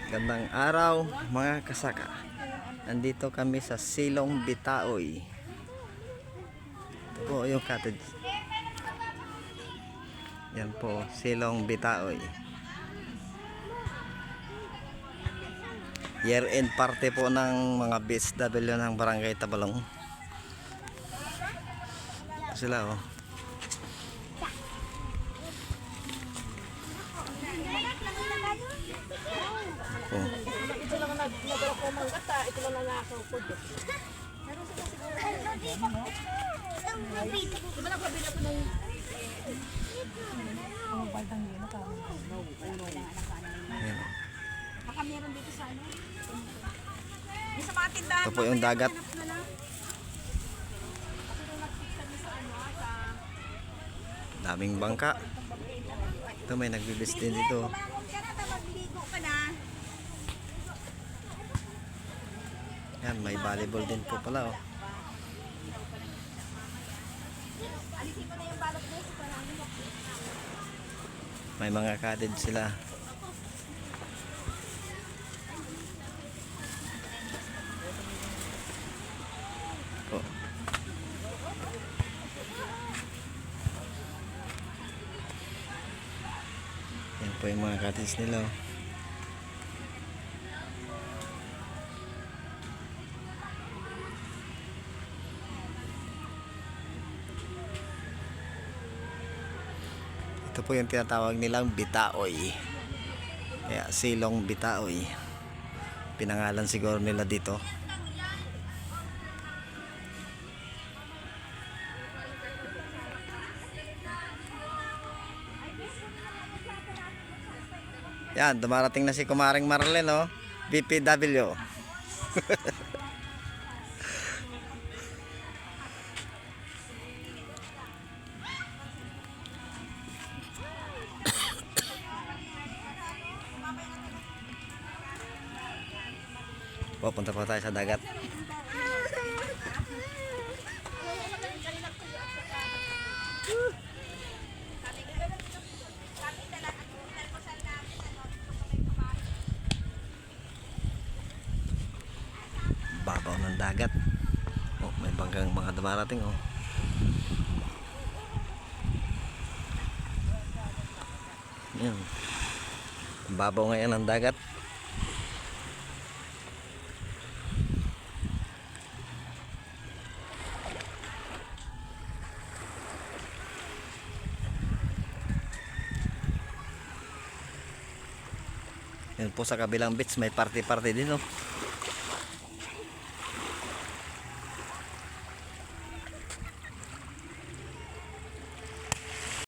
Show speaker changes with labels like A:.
A: Gandang araw mga kasaka. Nandito kami sa Silong Bitaoy. Ito po yung cottage. Yan po, Silong Bitaoy. Year end party po ng mga BSW ng Barangay Tabalong. Ito sila oh. Oh.
B: Ito lang nagdala ko manggata, ito lang nangakaw ko. Meron sila siguro. Diba nagpabili ako ng baldang yun,
A: Ayan.
B: baka meron dito sa ano. Yung sa mga tindahan.
A: Ito po yung dagat. Daming bangka. Ito may nagbibis din dito. Yan, may volleyball din po pala oh. May mga cottage sila. Oh. Yan po yung mga cottage nila oh. Ito po yung tinatawag nilang Bitaoy. Kaya Silong Bitaoy. Pinangalan siguro nila dito. Yan, dumarating na si Kumaring Marlene oh. BPW. Punta po tayo sa dagat. Babaw ng dagat. Oh, may banggang mga dumarating oh. Yan. Babaw ngayon ng dagat. Yan po sa kabilang beach may party din oh.